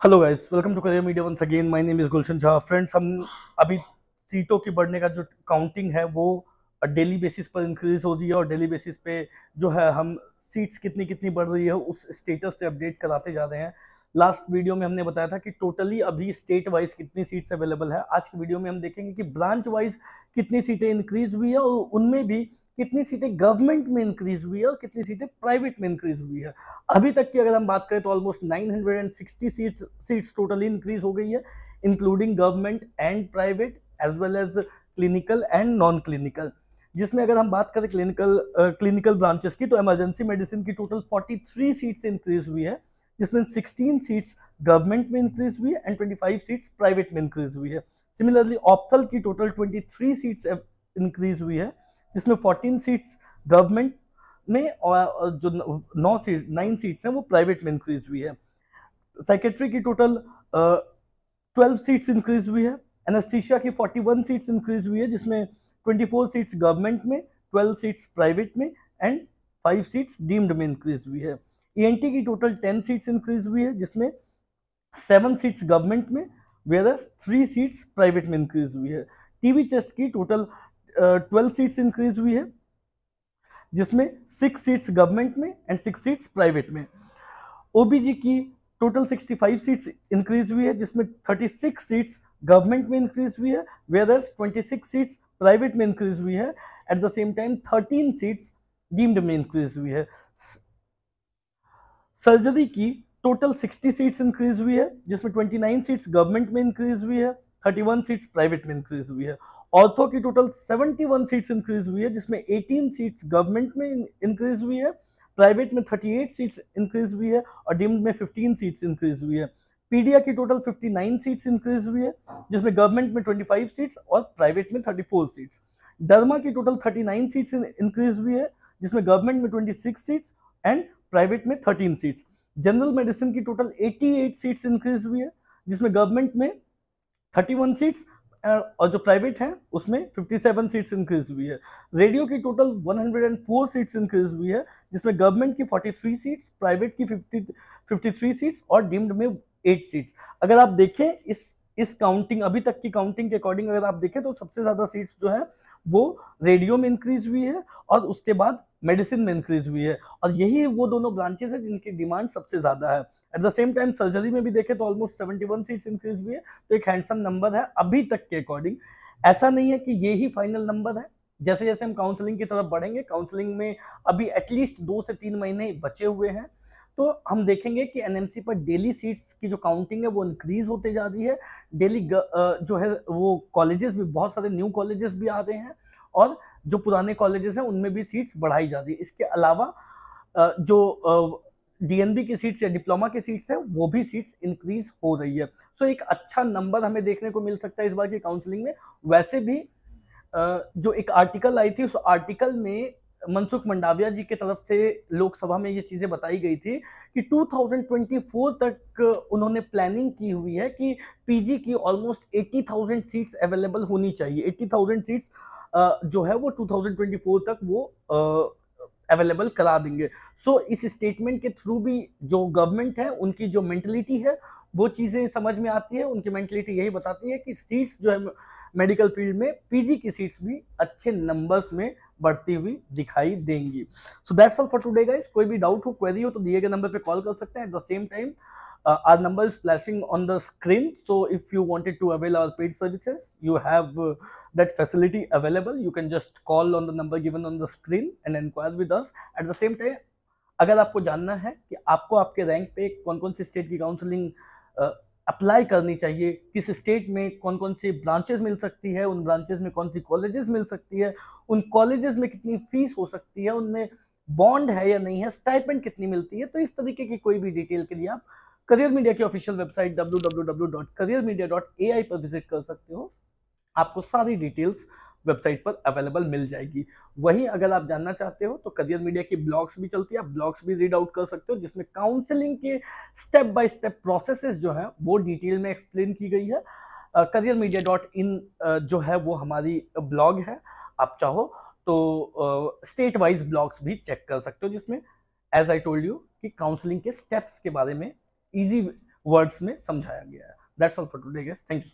Hello guys, welcome to career media once again. My name is Gulshan Jha. Friends, हम अभी सीटों की बढ़ने का जो काउंटिंग है वो डेली बेसिस पर इंक्रीज हो रही है और डेली बेसिस पे जो है हम सीट्स कितनी कितनी बढ़ रही है उस स्टेटस से अपडेट कराते जा रहे हैं। लास्ट वीडियो में हमने बताया था कि टोटली अभी स्टेट वाइज कितनी सीट्स अवेलेबल है। आज की वीडियो में हम देखेंगे कि ब्रांच वाइज कितनी सीटें इंक्रीज हुई है और उनमें भी कितनी सीटें गवर्नमेंट में इंक्रीज हुई है और कितनी सीटें प्राइवेट में इंक्रीज हुई है। अभी तक की अगर हम बात करें तो ऑलमोस्ट 960 सीट्स टोटली इंक्रीज हो गई है, including government and private as well as clinical and non clinical. जिसमें अगर हम बात करें क्लिनिकल ब्रांचेस की तो इमरजेंसी मेडिसिन की टोटल 43 सीट्स इंक्रीज हुई है, जिसमें 16 सीट्स गवर्नमेंट में इंक्रीज हुई है एंड 25 सीट्स प्राइवेट में इंक्रीज हुई है। सिमिलरली ऑप्थल की टोटल 23 सीट्स इंक्रीज हुई है, जिसमें 14 सीट्स गवर्नमेंट में और जो 9 सीट्स हैं वो प्राइवेट में इंक्रीज हुई है। साइकेट्री की टोटल 12 सीट्स इंक्रीज हुई है। एनेस्थीसिया की 41 सीट्स इंक्रीज हुई है, जिसमें 24 सीट्स गवर्नमेंट में, 12 सीट्स प्राइवेट में एंड 5 सीट्स डीम्ड में इंक्रीज हुई है। ईएनटी की टोटल 10 सीट्स इंक्रीज हुई है, जिसमें 7 सीट्स गवर्नमेंट में वेयर 3 सीट्स प्राइवेट में इंक्रीज हुई है। टीबी चेस्ट की टोटल 12 सीट्स इंक्रीज हुई है, जिसमें 6 सीट्स गवर्नमेंट में एंड 6 सीट्स प्राइवेट में। ओबीजी की टोटल 65 सीट्स इंक्रीज हुई है, जिसमें 36 सीट्स गवर्नमेंट में इंक्रीज हुई है वेयर 26 सीट्स प्राइवेट में इंक्रीज हुई है। At the same time 13 seats deemed में इंक्रीज हुई है। सर्जरी की टोटल 60 सीट्स इंक्रीज हुई है, जिसमें 29 सीट्स गवर्नमेंट में इंक्रीज हुई है, 31 सीट्स प्राइवेट में इंक्रीज हुई है। ऑर्थो की टोटल 71 सीट्स इंक्रीज हुई है, जिसमें 18 सीट्स गवर्नमेंट में इंक्रीज हुई है, प्राइवेट में 38 सीट्स इंक्रीज हुई है और डीम्ड में 15 सीट्स इंक्रीज हुई है। पीडिया की टोटल 59 सीट्स इंक्रीज हुई है, जिसमें गवर्नमेंट में 25 सीट्स और प्राइवेट में 34 सीट्स। डर्मा की टोटल 39 सीट्स इंक्रीज हुई है, जिसमें गवर्नमेंट में 26 सीट्स एंड प्राइवेट में 13 सीट्स। जनरल मेडिसिन की टोटल 88 सीट्स इंक्रीज हुई है, जिसमें गवर्नमेंट में 31 सीट्स और जो प्राइवेट है उसमें 57 सीट्स इंक्रीज हुई है। रेडियो की टोटल 104 सीट्स इंक्रीज हुई है, जिसमें गवर्नमेंट की 43 सीट्स, प्राइवेट की 53 सीट्स और डीम्ड में 8 सीट्स। अगर आप देखें इस काउंटिंग, अभी तक की काउंटिंग के अकॉर्डिंग अगर आप देखें तो सबसे ज्यादा सीट्स जो है वो रेडियो में इंक्रीज हुई है और उसके बाद मेडिसिन में इंक्रीज हुई है, और यही वो दोनों ब्रांचेस है जिनकी डिमांड सबसे ज्यादा है। At the same time surgery में भी देखें तो ऑलमोस्ट 71 सीट्स इंक्रीज हुई है, तो एक हैंडसम नंबर है अभी तक के अकॉर्डिंग। ऐसा नहीं है कि ये ही फाइनल नंबर है। जैसे जैसे हम काउंसलिंग की तरफ बढ़ेंगे, काउंसलिंग में अभी एटलीस्ट 2 से 3 महीने बचे हुए हैं, तो हम देखेंगे कि एनएमसी पर डेली सीट्स की जो काउंटिंग है वो इंक्रीज होते जा रही है। डेली जो है वो कॉलेजेस भी, बहुत सारे न्यू कॉलेजेस भी आ रहे हैं और जो पुराने कॉलेजेस हैं उनमें भी सीट्स बढ़ाई जा रही है। इसके अलावा जो डीएनबी की सीट्स या डिप्लोमा की सीट्स है वो भी सीट्स इंक्रीज हो रही है। सो एक अच्छा नंबर हमें देखने को मिल सकता है इस बार की काउंसलिंग में। वैसे भी जो एक आर्टिकल आई थी उस आर्टिकल में मनसुख मंडाविया जी की तरफ से लोकसभा में ये चीजें बताई गई थी कि 2024 तक उन्होंने प्लानिंग की हुई है कि पीजी की ऑलमोस्ट 80,000 सीट्स अवेलेबल होनी चाहिए। 80,000 सीट्स जो है वो 2024 तक वो अवेलेबल करा देंगे। सो इस स्टेटमेंट के थ्रू भी जो गवर्नमेंट है उनकी जो मेंटलिटी है वो चीजें समझ में आती है। उनकी मेंटलिटी यही बताती है कि सीट्स जो है मेडिकल फील्ड में पीजी की सीट्स भी अच्छे नंबर्स में बढ़ती हुई दिखाई देंगी। So that's all for today guys. कोई भी डाउट हो, क्वेरी हो तो दिए गए नंबर पे कॉल कर सकते हैं। At the same time our number is flashing on the screen, so if you wanted to avail our paid services you have that facility available. You can just call on the number given on the screen and inquire with us. At the same time, अगर आपको जानना है कि आपको आपके rank पे कौन कौन सी स्टेट की काउंसलिंग अप्लाई करनी चाहिए, किस स्टेट में कौन कौन सी ब्रांचेस मिल सकती है, उन ब्रांचेस में कौन सी कॉलेजेस मिल सकती है, उन कॉलेजेस में कितनी फीस हो सकती है, उनमें बॉन्ड है या नहीं है, स्टाइपेंड कितनी मिलती है, तो इस तरीके की कोई भी डिटेल के लिए आप करियर मीडिया की ऑफिशियल वेबसाइट www.careermedia.ai पर विजिट कर सकते हो। आपको सारी डिटेल्स वेबसाइट पर अवेलेबल मिल जाएगी। वहीं अगर आप जानना चाहते हो तो करियर मीडिया की ब्लॉग्स भी चलती है, आप ब्लॉग्स भी रीड आउट कर सकते हो, जिसमें काउंसलिंग के स्टेप बाय स्टेप प्रोसेसेस जो है वो डिटेल में एक्सप्लेन की गई है। careermedia.in जो है वो हमारी ब्लॉग है। आप चाहो तो स्टेट वाइज ब्लॉग्स भी चेक कर सकते हो, जिसमें एज आई टोल्ड यू कि काउंसलिंग के स्टेप्स के बारे में इजी वर्ड्स में समझाया गया है। That's all for today guys, thank you.